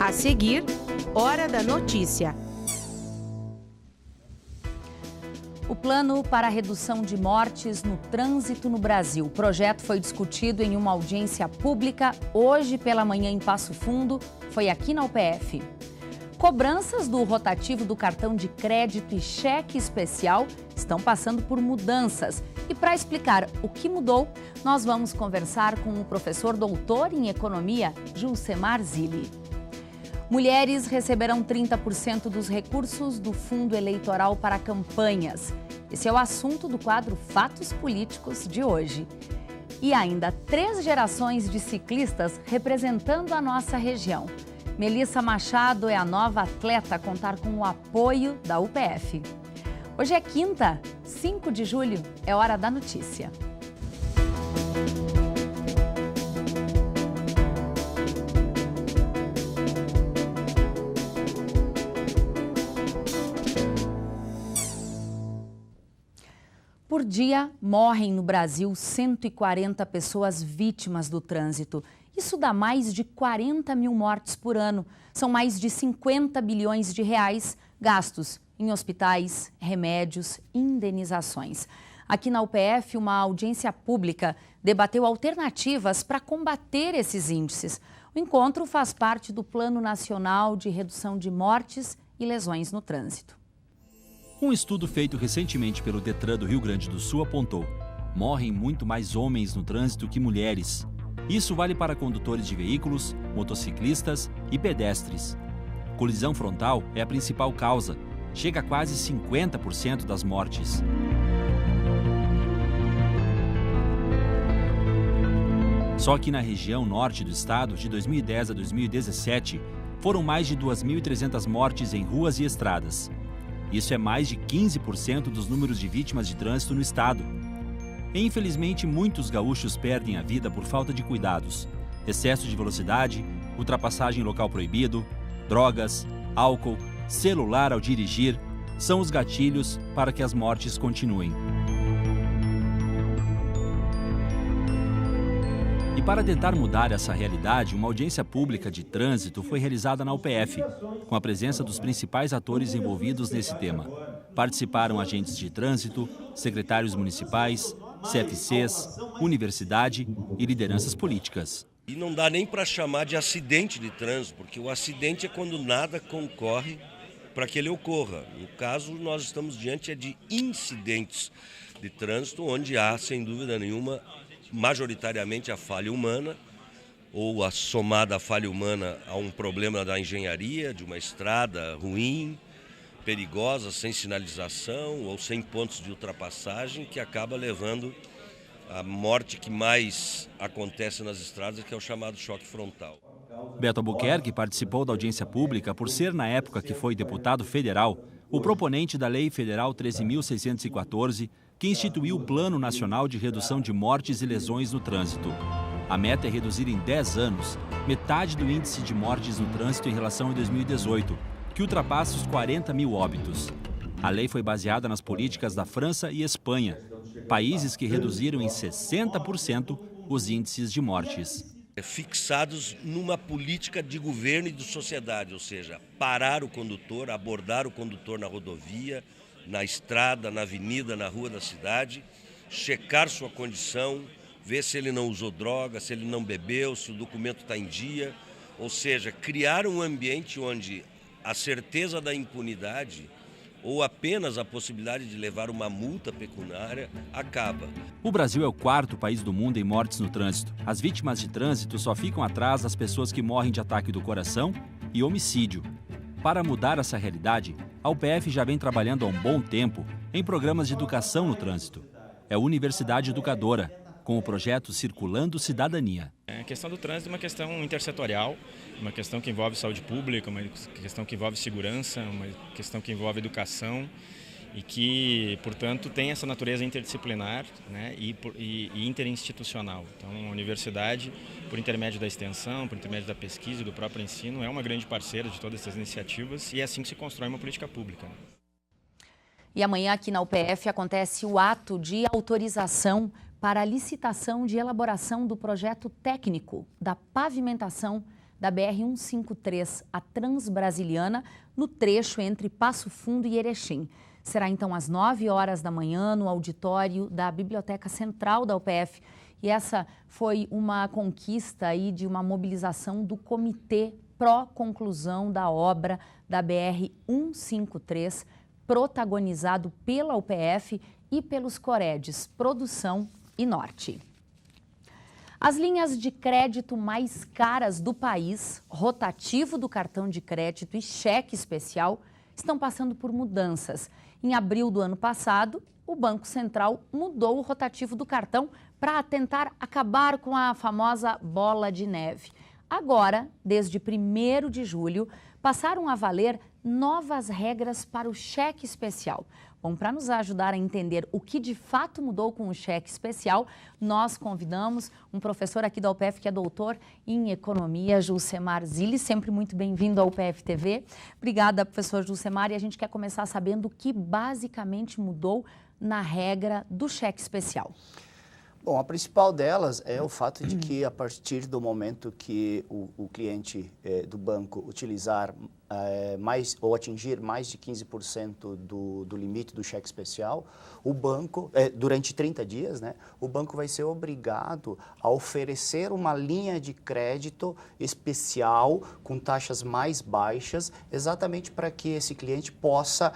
A seguir, Hora da Notícia. O plano para a redução de mortes no trânsito no Brasil. O projeto foi discutido em uma audiência pública hoje pela manhã em Passo Fundo, foi aqui na UPF. Cobranças do rotativo do cartão de crédito e cheque especial estão passando por mudanças. E para explicar o que mudou, nós vamos conversar com o professor doutor em economia, Gilcemar Zilli. Mulheres receberão 30% dos recursos do fundo eleitoral para campanhas. Esse é o assunto do quadro Fatos Políticos de hoje. E ainda 3 gerações de ciclistas representando a nossa região. Melissa Machado é a nova atleta a contar com o apoio da UPF. Hoje é quinta, 5 de julho, é hora da notícia. Por dia, morrem no Brasil 140 pessoas vítimas do trânsito. Isso dá mais de 40 mil mortes por ano. São mais de 50 bilhões de reais gastos em hospitais, remédios, indenizações. Aqui na UPF, uma audiência pública debateu alternativas para combater esses índices. O encontro faz parte do Plano Nacional de Redução de Mortes e Lesões no Trânsito. Um estudo feito recentemente pelo Detran do Rio Grande do Sul apontou: morrem muito mais homens no trânsito que mulheres. Isso vale para condutores de veículos, motociclistas e pedestres. Colisão frontal é a principal causa, chega a quase 50% das mortes. Só que na região norte do estado, de 2010 a 2017, foram mais de 2.300 mortes em ruas e estradas. Isso é mais de 15% dos números de vítimas de trânsito no estado. E, infelizmente, muitos gaúchos perdem a vida por falta de cuidados. Excesso de velocidade, ultrapassagem em local proibido, drogas, álcool, celular ao dirigir, são os gatilhos para que as mortes continuem. E para tentar mudar essa realidade, uma audiência pública de trânsito foi realizada na UPF, com a presença dos principais atores envolvidos nesse tema. Participaram agentes de trânsito, secretários municipais, CFCs, universidade e lideranças políticas. E não dá nem para chamar de acidente de trânsito, porque o acidente é quando nada concorre para que ele ocorra. No caso, nós estamos diante de incidentes de trânsito, onde há, sem dúvida nenhuma, majoritariamente a falha humana, ou a somada falha humana a um problema da engenharia, de uma estrada ruim, perigosa, sem sinalização ou sem pontos de ultrapassagem, que acaba levando a morte que mais acontece nas estradas, que é o chamado choque frontal. Beto Albuquerque participou da audiência pública por ser, na época que foi deputado federal, o proponente da Lei Federal 13.614, que instituiu o Plano Nacional de Redução de Mortes e Lesões no Trânsito. A meta é reduzir em 10 anos metade do índice de mortes no trânsito em relação a 2018, que ultrapassa os 40 mil óbitos. A lei foi baseada nas políticas da França e Espanha, países que reduziram em 60% os índices de mortes. Fixados numa política de governo e de sociedade, ou seja, parar o condutor, abordar o condutor na rodovia, na estrada, na avenida, na rua da cidade, checar sua condição, ver se ele não usou droga, se ele não bebeu, se o documento está em dia, ou seja, criar um ambiente onde a certeza da impunidade ou apenas a possibilidade de levar uma multa pecuniária acaba. O Brasil é o 4º país do mundo em mortes no trânsito. As vítimas de trânsito só ficam atrás das pessoas que morrem de ataque do coração e homicídio. Para mudar essa realidade, a UPF já vem trabalhando há um bom tempo em programas de educação no trânsito. É a Universidade Educadora, com o projeto Circulando Cidadania. A questão do trânsito é uma questão intersetorial, uma questão que envolve saúde pública, uma questão que envolve segurança, uma questão que envolve educação e que, portanto, tem essa natureza interdisciplinar, né, e interinstitucional. Então, a universidade, por intermédio da extensão, por intermédio da pesquisa e do próprio ensino, é uma grande parceira de todas essas iniciativas e é assim que se constrói uma política pública. E amanhã aqui na UPF acontece o ato de autorização para a licitação de elaboração do projeto técnico da pavimentação da BR-153, a Transbrasiliana, no trecho entre Passo Fundo e Erechim. Será então às 9 horas da manhã no auditório da Biblioteca Central da UPF. E essa foi uma conquista aí de uma mobilização do Comitê Pró-Conclusão da Obra da BR-153, protagonizado pela UPF e pelos Coredes Produção e Norte. As linhas de crédito mais caras do país, rotativo do cartão de crédito e cheque especial, estão passando por mudanças. Em abril do ano passado, o Banco Central mudou o rotativo do cartão para tentar acabar com a famosa bola de neve. Agora, desde 1º de julho, passaram a valer novas regras para o cheque especial. Bom, para nos ajudar a entender o que de fato mudou com o cheque especial, nós convidamos um professor aqui da UPF que é doutor em economia, Julcemar Zilli, sempre muito bem-vindo ao UPF TV. Obrigada, professor Julcemar, e a gente quer começar sabendo o que basicamente mudou na regra do cheque especial. Bom, a principal delas é o fato de que, a partir do momento que o cliente do banco utilizar mais ou atingir mais de 15% do limite do cheque especial, o banco, durante 30 dias, né, o banco vai ser obrigado a oferecer uma linha de crédito especial com taxas mais baixas, exatamente para que esse cliente possa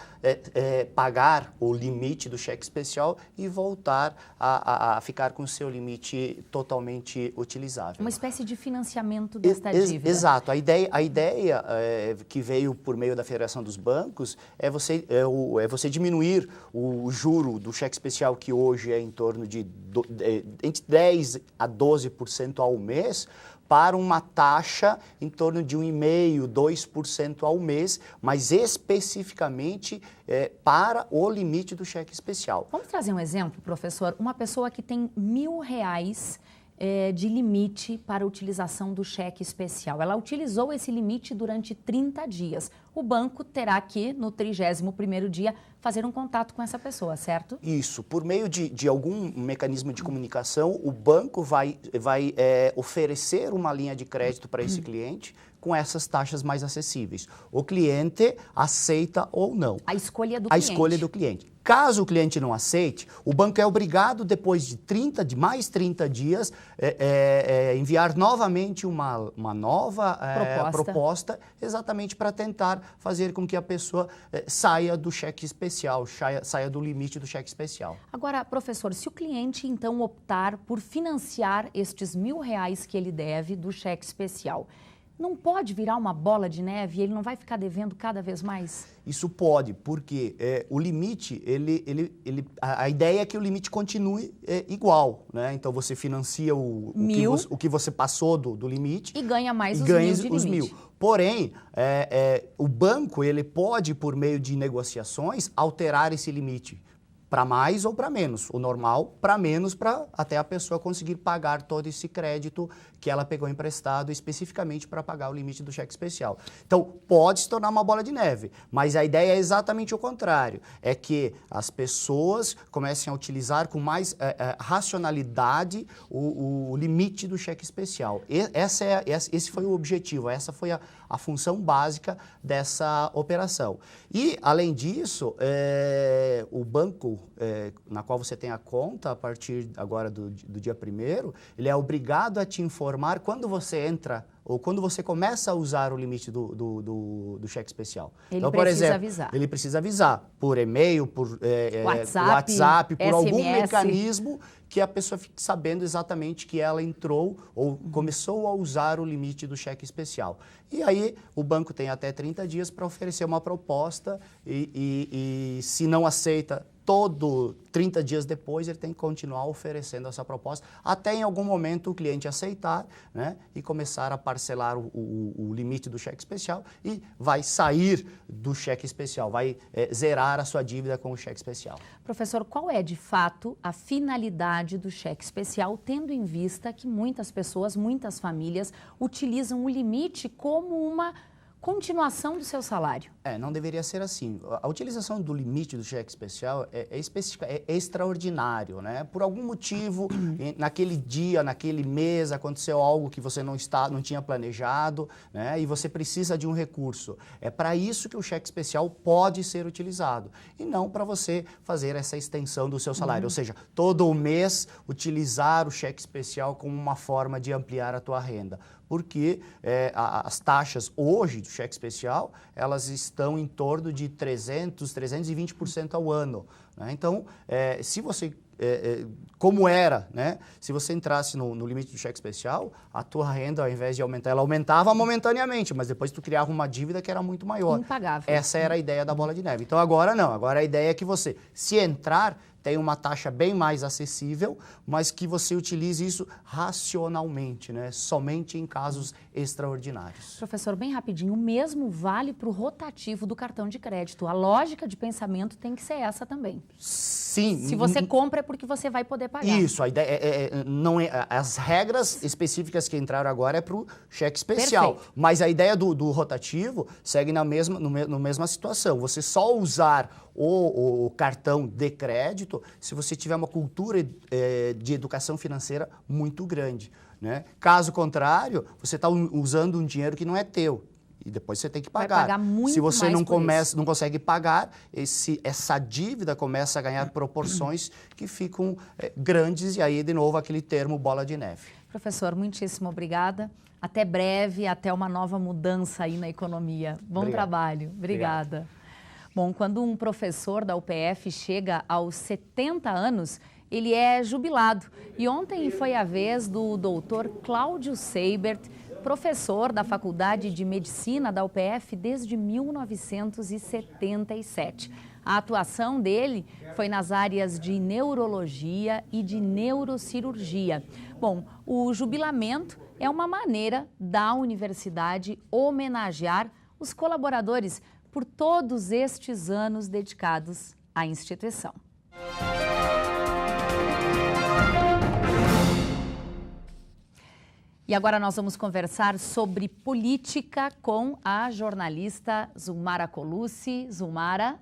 pagar o limite do cheque especial e voltar a ficar com o seu limite totalmente utilizável. Uma espécie de financiamento desta dívida. Exato. A ideia que veio por meio da Federação dos Bancos é você diminuir o juro do cheque especial, que hoje é em torno de entre 10% a 12% ao mês, para uma taxa em torno de 1,5%, 2% ao mês, mas especificamente para o limite do cheque especial. Vamos trazer um exemplo, professor? Uma pessoa que tem R$1.000 de limite para a utilização do cheque especial. Ela utilizou esse limite durante 30 dias. O banco terá que, no 31º dia, fazer um contato com essa pessoa, certo? Isso. Por meio de algum mecanismo de comunicação, o banco vai oferecer uma linha de crédito para esse cliente com essas taxas mais acessíveis. O cliente aceita ou não. A escolha do cliente. A escolha do cliente. Caso o cliente não aceite, o banco é obrigado, depois de mais 30 dias, enviar novamente uma nova proposta, exatamente para tentar fazer com que a pessoa saia do cheque especial, saia do limite do cheque especial. Agora, professor, se o cliente então optar por financiar estes R$1.000 que ele deve do cheque especial, não pode virar uma bola de neve e ele não vai ficar devendo cada vez mais? Isso pode, porque o limite, a ideia é que o limite continue igual, né? Então você financia o que você passou do limite e ganha mais os mil de limite. Porém, o banco ele pode, por meio de negociações, alterar esse limite para mais ou para menos. O normal para menos, para até a pessoa conseguir pagar todo esse crédito que ela pegou emprestado especificamente para pagar o limite do cheque especial. Então, pode se tornar uma bola de neve, mas a ideia é exatamente o contrário. É que as pessoas comecem a utilizar com mais racionalidade o limite do cheque especial. Esse foi o objetivo, essa foi a função básica dessa operação. E, além disso, o banco na qual você tem a conta, a partir agora do dia 1º, ele é obrigado a te informar quando você entra ou quando você começa a usar o limite do cheque especial. Ele precisa avisar. Ele precisa avisar por e-mail, por WhatsApp, por SMS. Algum mecanismo que a pessoa fique sabendo exatamente que ela entrou ou começou a usar o limite do cheque especial. E aí o banco tem até 30 dias para oferecer uma proposta e se não aceita, 30 dias depois ele tem que continuar oferecendo essa proposta, até em algum momento o cliente aceitar, né, e começar a parcelar o limite do cheque especial e vai sair do cheque especial, vai zerar a sua dívida com o cheque especial. Professor, qual é de fato a finalidade do cheque especial, tendo em vista que muitas pessoas, muitas famílias utilizam o limite como continuação do seu salário. Não deveria ser assim. A utilização do limite do cheque especial é extraordinário, né? Por algum motivo, naquele dia, naquele mês, aconteceu algo que você não tinha planejado, né? E você precisa de um recurso. É para isso que o cheque especial pode ser utilizado e não para você fazer essa extensão do seu salário. Ou seja, todo mês utilizar o cheque especial como uma forma de ampliar a tua renda. Porque as taxas hoje do cheque especial, elas estão em torno de 320% ao ano, né? Então, se você, como era, né? Se você entrasse no limite do cheque especial, a tua renda, ao invés de aumentar, ela aumentava momentaneamente, mas depois tu criava uma dívida que era muito maior. Impagável. Essa era a ideia da bola de neve. Então, agora não. Agora a ideia é que você, se entrar, tem uma taxa bem mais acessível, mas que você utilize isso racionalmente, né? Somente em casos extraordinários. Professor, bem rapidinho, o mesmo vale para o rotativo do cartão de crédito. A lógica de pensamento tem que ser essa também. Sim. Se você compra é porque você vai poder pagar. Isso, a ideia não é, as regras específicas que entraram agora é para o cheque especial. Perfeito. Mas a ideia do rotativo segue na mesma situação. Você só usar o cartão de crédito se você tiver uma cultura de educação financeira muito grande, né? Caso contrário, você está usando um dinheiro que não é teu. E depois você tem que pagar. Vai pagar muito Se você mais não consegue pagar, essa dívida começa a ganhar proporções que ficam grandes, e aí, de novo, aquele termo bola de neve. Professor, muitíssimo obrigada. Até breve, até uma nova mudança aí na economia. Bom trabalho. Obrigada. Obrigado. Bom, quando um professor da UPF chega aos 70 anos, ele é jubilado. E ontem foi a vez do doutor Cláudio Seibert, professor da Faculdade de Medicina da UPF desde 1977. A atuação dele foi nas áreas de neurologia e de neurocirurgia. Bom, o jubilamento é uma maneira da universidade homenagear os colaboradores por todos estes anos dedicados à instituição. E agora nós vamos conversar sobre política com a jornalista Zulmara Colucci. Zulmara.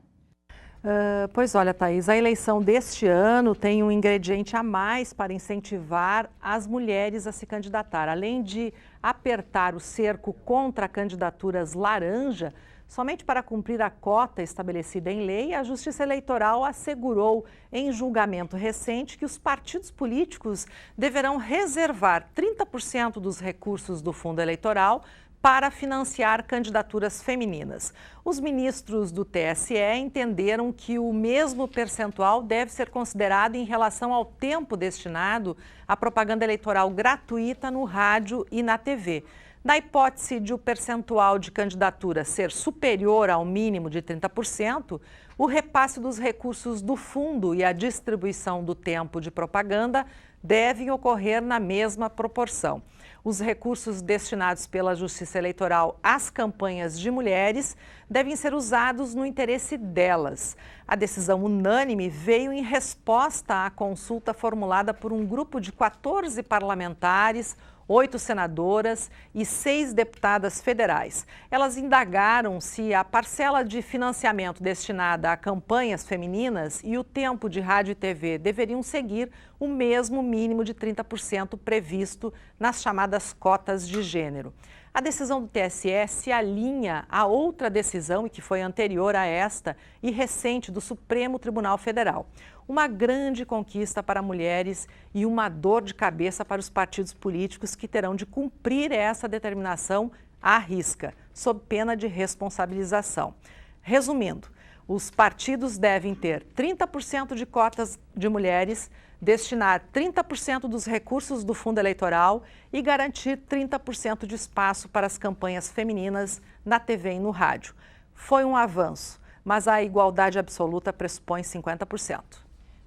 Pois olha, Thaís, a eleição deste ano tem um ingrediente a mais para incentivar as mulheres a se candidatar. Além de apertar o cerco contra candidaturas laranja, somente para cumprir a cota estabelecida em lei, a Justiça Eleitoral assegurou em julgamento recente que os partidos políticos deverão reservar 30% dos recursos do fundo eleitoral para financiar candidaturas femininas. Os ministros do TSE entenderam que o mesmo percentual deve ser considerado em relação ao tempo destinado à propaganda eleitoral gratuita no rádio e na TV. Na hipótese de o percentual de candidatura ser superior ao mínimo de 30%, o repasse dos recursos do fundo e a distribuição do tempo de propaganda devem ocorrer na mesma proporção. Os recursos destinados pela Justiça Eleitoral às campanhas de mulheres devem ser usados no interesse delas. A decisão unânime veio em resposta à consulta formulada por um grupo de 14 parlamentares, 8 senadoras e 6 deputadas federais. Elas indagaram se a parcela de financiamento destinada a campanhas femininas e o tempo de rádio e TV deveriam seguir o mesmo mínimo de 30% previsto nas chamadas cotas de gênero. A decisão do TSE se alinha a outra decisão, e que foi anterior a esta e recente, do Supremo Tribunal Federal. Uma grande conquista para mulheres e uma dor de cabeça para os partidos políticos, que terão de cumprir essa determinação à risca, sob pena de responsabilização. Resumindo, os partidos devem ter 30% de cotas de mulheres, destinar 30% dos recursos do fundo eleitoral e garantir 30% de espaço para as campanhas femininas na TV e no rádio. Foi um avanço, mas a igualdade absoluta pressupõe 50%.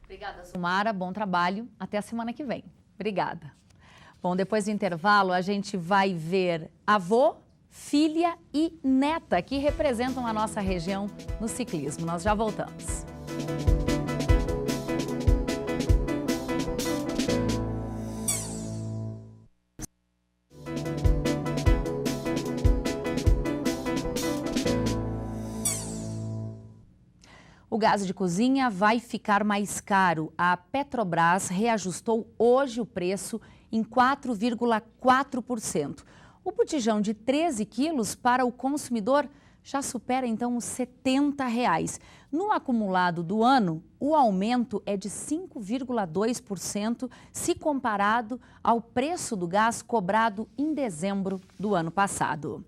Obrigada, Zulmara. Bom trabalho. Até a semana que vem. Obrigada. Bom, depois do intervalo, a gente vai ver avô, filha e neta que representam a nossa região no ciclismo. Nós já voltamos. gás de cozinha vai ficar mais caro. A Petrobras reajustou hoje o preço em 4,4%. O botijão de 13 quilos para o consumidor já supera então os R$ 70. No acumulado do ano, o aumento é de 5,2% se comparado ao preço do gás cobrado em dezembro do ano passado.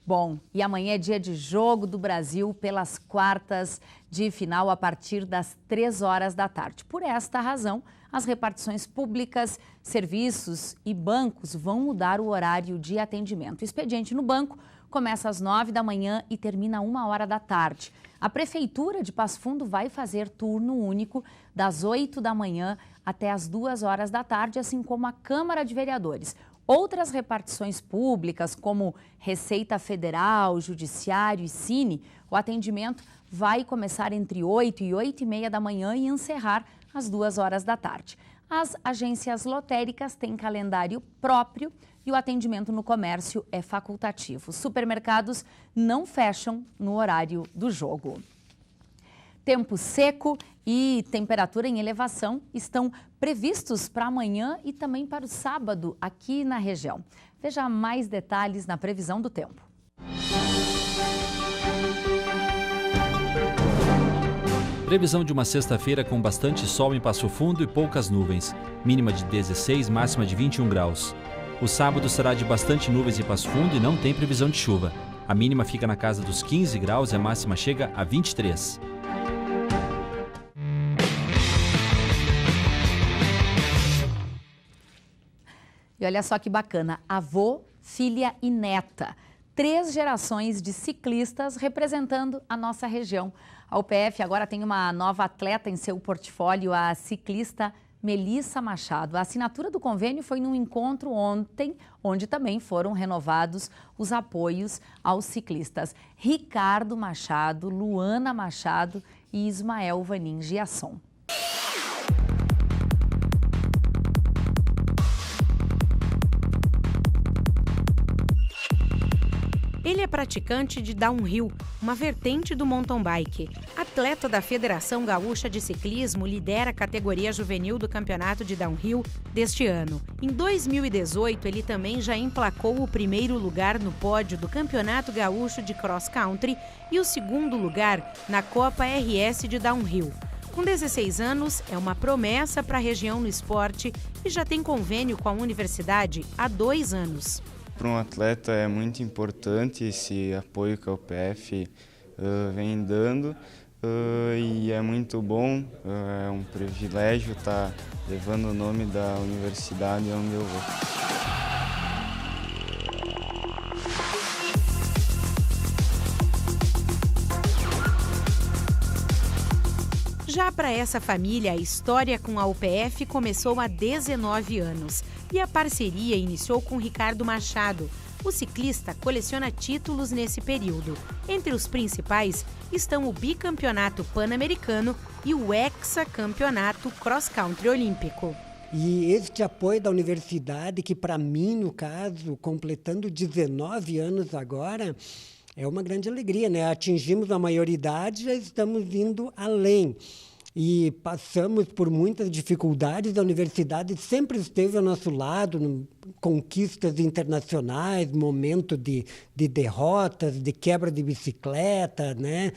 Bom, e amanhã é dia de jogo do Brasil pelas quartas de final a partir das 3 horas da tarde. Por esta razão, as repartições públicas, serviços e bancos vão mudar o horário de atendimento. O expediente no banco começa às 9 da manhã e termina 1 hora da tarde. A Prefeitura de Passo Fundo vai fazer turno único das 8 da manhã até as 2 horas da tarde, assim como a Câmara de Vereadores. Outras repartições públicas, como Receita Federal, Judiciário e Cine, o atendimento vai começar entre 8 e 8 e meia da manhã e encerrar às 2 horas da tarde. As agências lotéricas têm calendário próprio e o atendimento no comércio é facultativo. Os supermercados não fecham no horário do jogo. Tempo seco e temperatura em elevação estão previstos para amanhã e também para o sábado aqui na região. Veja mais detalhes na previsão do tempo. Previsão de uma sexta-feira com bastante sol em Passo Fundo e poucas nuvens. Mínima de 16, máxima de 21 graus. O sábado será de bastante nuvens em Passo Fundo e não tem previsão de chuva. A mínima fica na casa dos 15 graus e a máxima chega a 23. E olha só que bacana, avô, filha e neta. 3 gerações de ciclistas representando a nossa região. A UPF agora tem uma nova atleta em seu portfólio, a ciclista Melissa Machado. A assinatura do convênio foi num encontro ontem, onde também foram renovados os apoios aos ciclistas Ricardo Machado, Luana Machado e Ismael Vanin Giasson. Ele é praticante de downhill, uma vertente do mountain bike. Atleta da Federação Gaúcha de Ciclismo, lidera a categoria juvenil do campeonato de downhill deste ano. Em 2018, ele também já emplacou o primeiro lugar no pódio do Campeonato Gaúcho de Cross Country e o segundo lugar na Copa RS de Downhill. Com 16 anos, é uma promessa para a região no esporte e já tem convênio com a universidade há 2 anos. Para um atleta é muito importante esse apoio que a UPF vem dando e é muito bom, é um privilégio estar levando o nome da universidade onde eu vou. Já para essa família, a história com a UPF começou há 19 anos e a parceria iniciou com Ricardo Machado. O ciclista coleciona títulos nesse período. Entre os principais estão o bicampeonato pan-americano e o hexacampeonato cross-country olímpico. E este apoio da universidade, que para mim, no caso, completando 19 anos agora, é uma grande alegria, né? Atingimos a maioridade, já estamos indo além. E passamos por muitas dificuldades, a universidade sempre esteve ao nosso lado, conquistas internacionais, momento de derrotas, de quebra de bicicleta, né?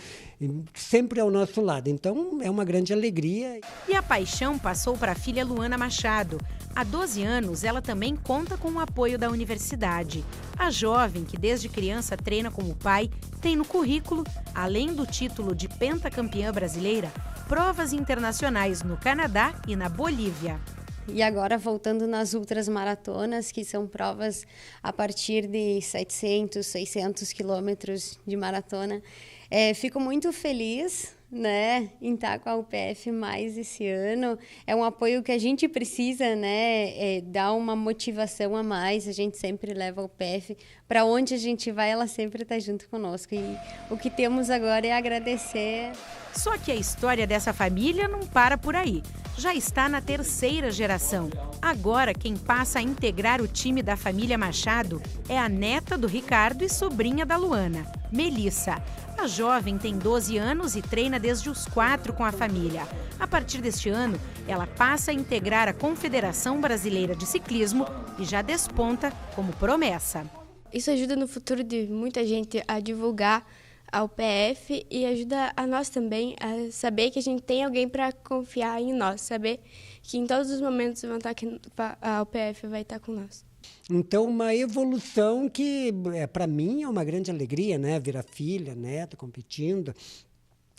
Sempre ao nosso lado. Então, é uma grande alegria. E a paixão passou para a filha Luana Machado. Há 12 anos, ela também conta com o apoio da universidade. A jovem, que desde criança treina com o pai, tem no currículo, além do título de pentacampeã brasileira, provas internacionais no Canadá e na Bolívia. E agora voltando nas ultramaratonas, que são provas a partir de 700, 600 quilômetros de maratona. Fico muito feliz, né, em estar com a UPF mais esse ano. É um apoio que a gente precisa, né, dar uma motivação a mais. A gente sempre leva a UPF para onde a gente vai, ela sempre está junto conosco. E o que temos agora é agradecer. Só que a história dessa família não para por aí. já está na 3ª geração. Agora, quem passa a integrar o time da família Machado é a neta do Ricardo e sobrinha da Luana, Melissa. A jovem tem 12 anos e treina desde os 4 com a família. A partir deste ano, ela passa a integrar a Confederação Brasileira de Ciclismo e já desponta como promessa. Isso ajuda no futuro de muita gente a divulgar ao PF e ajuda a nós também a saber que a gente tem alguém para confiar em nós, saber que em todos os momentos a UPF vai estar com nós. Então, uma evolução que, para mim, é uma grande alegria, né? Ver a filha, neta, competindo.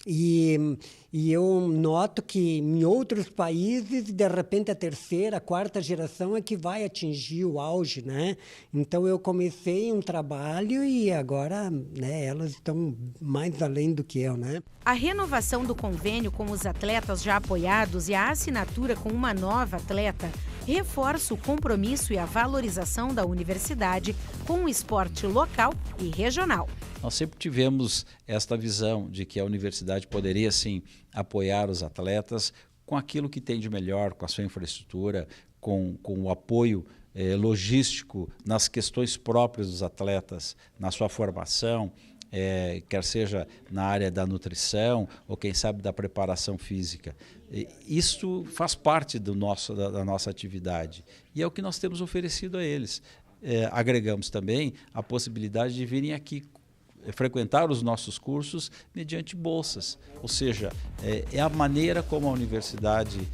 E eu noto que em outros países, de repente, a 3ª, a 4ª geração é que vai atingir o auge, né? Então, eu comecei um trabalho e agora, né, elas estão mais além do que eu, né? A renovação do convênio com os atletas já apoiados e a assinatura com uma nova atleta reforça o compromisso e a valorização da universidade com o esporte local e regional. Nós sempre tivemos esta visão de que a universidade poderia, sim, apoiar os atletas com aquilo que tem de melhor, com a sua infraestrutura, com o apoio logístico nas questões próprias dos atletas, na sua formação, quer seja na área da nutrição ou, quem sabe, da preparação física. Isso faz parte da nossa atividade e é o que nós temos oferecido a eles. Agregamos também a possibilidade de virem aqui frequentar os nossos cursos mediante bolsas, ou seja, é a maneira como a universidade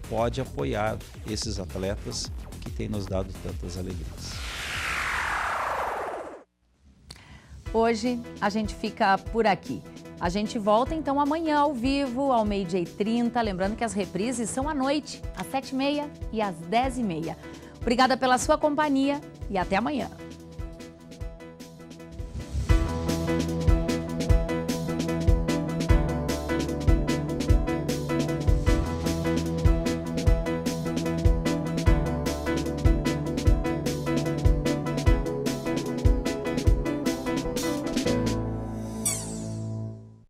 pode apoiar esses atletas que têm nos dado tantas alegrias. Hoje a gente fica por aqui. A gente volta então amanhã ao vivo, ao 12h30, lembrando que as reprises são à noite, às 7h30 e às 10h30. Obrigada pela sua companhia e até amanhã.